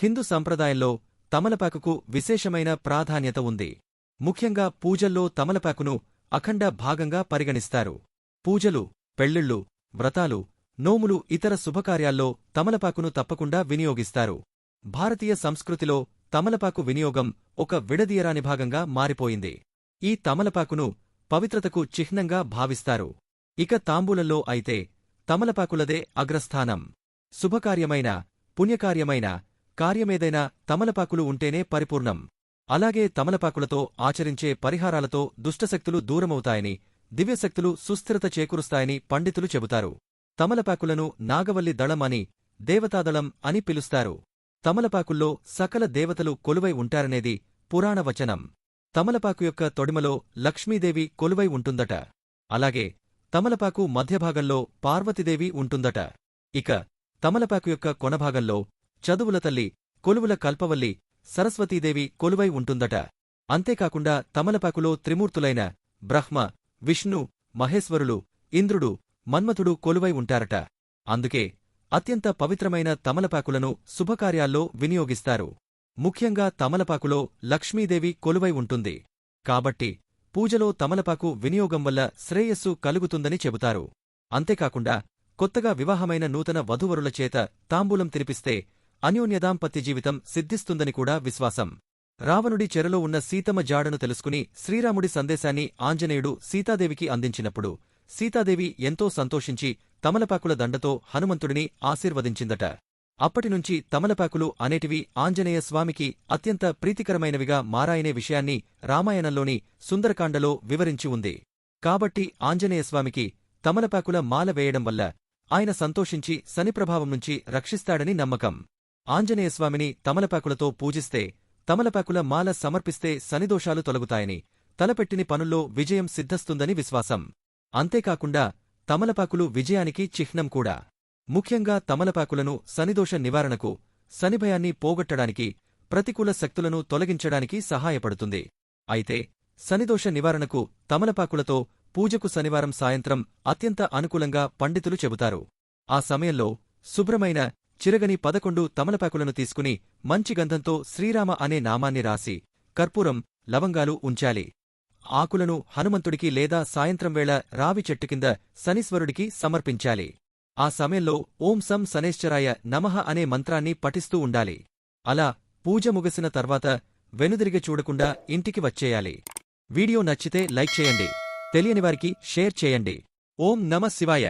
హిందూ సంప్రదాయంలో తమలపాకుకు విశేషమైన ప్రాధాన్యత ఉంది. ముఖ్యంగా పూజల్లో తమలపాకును అఖండ భాగంగా పరిగణిస్తారు. పూజలు, పెళ్ళిళ్ళు, వ్రతాలు, నోములు, ఇతర శుభకార్యాల్లో తమలపాకును తప్పకుండా వినియోగిస్తారు. భారతీయ సంస్కృతిలో తమలపాకు వినియోగం ఒక విడదీయరాని భాగంగా మారిపోయింది. ఈ తమలపాకును పవిత్రతకు చిహ్నంగా భావిస్తారు. ఇక తాంబూలంలో అయితే తమలపాకులదే అగ్రస్థానం. శుభకార్యమైన, పుణ్యకార్యమైన, కార్యమేదైనా తమలపాకులు ఉంటేనే పరిపూర్ణం. అలాగే తమలపాకులతో ఆచరించే పరిహారాలతో దుష్టశక్తులు దూరమవుతాయని, దివ్యశక్తులు సుస్థిరత చేకూరుస్తాయని పండితులు చెబుతారు. తమలపాకులను నాగవల్లి దళం అని, దేవతాదళం అని పిలుస్తారు. తమలపాకుల్లో సకల దేవతలు కొలువై ఉంటారనేది పురాణ వచనం. తమలపాకు యొక్క తొడిమలో లక్ష్మీదేవి కొలువై ఉంటుందట. అలాగే తమలపాకు మధ్యభాగంలో పార్వతీదేవి ఉంటుందట. ఇక తమలపాకు యొక్క కొనభాగంలో చదువుల తల్లి, కొలువుల కల్పవల్లి, సరస్వతీదేవి కొలువై ఉంటుందట. అంతేకాకుండా తమలపాకులో త్రిమూర్తులైన బ్రహ్మ, విష్ణు, మహేశ్వరులు, ఇంద్రుడు, మన్మథుడు కొలువై ఉంటారట. అందుకే అత్యంత పవిత్రమైన తమలపాకులను శుభకార్యాల్లో వినియోగిస్తారు. ముఖ్యంగా తమలపాకులో లక్ష్మీదేవి కొలువై ఉంటుంది. కాబట్టి పూజలో తమలపాకు వినియోగం వల్ల శ్రేయస్సు కలుగుతుందని చెబుతారు. అంతేకాకుండా కొత్తగా వివాహమైన నూతన వధూవరుల చేత తాంబూలం తినిపిస్తే అన్యోన్యదాంపత్య జీవితం సిద్ధిస్తుందని కూడా విశ్వాసం. రావణుడి చెరలో ఉన్న సీతమ్మ జాడను తెలుసుకుని శ్రీరాముడి సందేశాన్ని ఆంజనేయుడు సీతాదేవికి అందించినప్పుడు సీతాదేవి ఎంతో సంతోషించి తమలపాకుల దండతో హనుమంతుడిని ఆశీర్వదించిందట. అప్పటినుంచి తమలపాకులు అనేటివి ఆంజనేయ స్వామికి అత్యంత ప్రీతికరమైనవిగా మారాయనే విషయాన్ని రామాయణంలోని సుందరకాండలో వివరించి ఉంది. కాబట్టి ఆంజనేయస్వామికి తమలపాకుల మాల వేయడం వల్ల ఆయన సంతోషించి శనిప్రభావం నుంచి రక్షిస్తాడని నమ్మకం. ఆంజనేయస్వామిని తమలపాకులతో పూజిస్తే, తమలపాకుల మాల సమర్పిస్తే శనిదోషాలు తొలగుతాయని, తలపెట్టిని పనుల్లో విజయం సిద్ధస్తుందని విశ్వాసం. అంతేకాకుండా తమలపాకులు విజయానికి చిహ్నం కూడా. ముఖ్యంగా తమలపాకులను శనిదోష నివారణకు, శనిభయాన్ని పోగొట్టడానికి, ప్రతికూల శక్తులను తొలగించడానికి సహాయపడుతుంది. అయితే శనిదోష నివారణకు తమలపాకులతో పూజకు శనివారం సాయంత్రం అత్యంత అనుకూలంగా పండితులు చెబుతారు. ఆ సమయంలో శుభ్రమైన చిరగని 11 తమలపాకులను తీసుకుని మంచి గంధంతో శ్రీరామ అనే నామాన్ని రాసి కర్పూరం, లవంగాలు ఉంచాలి. ఆకులను హనుమంతుడికి లేదా సాయంత్రం వేళ రావి చెట్టు కింద శనీశ్వరుడికి సమర్పించాలి. ఆ సమయంలో ఓం సం శనేశ్చరాయ నమః అనే మంత్రాన్ని పఠిస్తూ ఉండాలి. అలా పూజ ముగిసిన తర్వాత వెనుదిరిగి చూడకుండా ఇంటికి వచ్చేయాలి. వీడియో నచ్చితే లైక్ చేయండి. తెలియనివారికి షేర్ చేయండి. ఓం నమః శివాయ.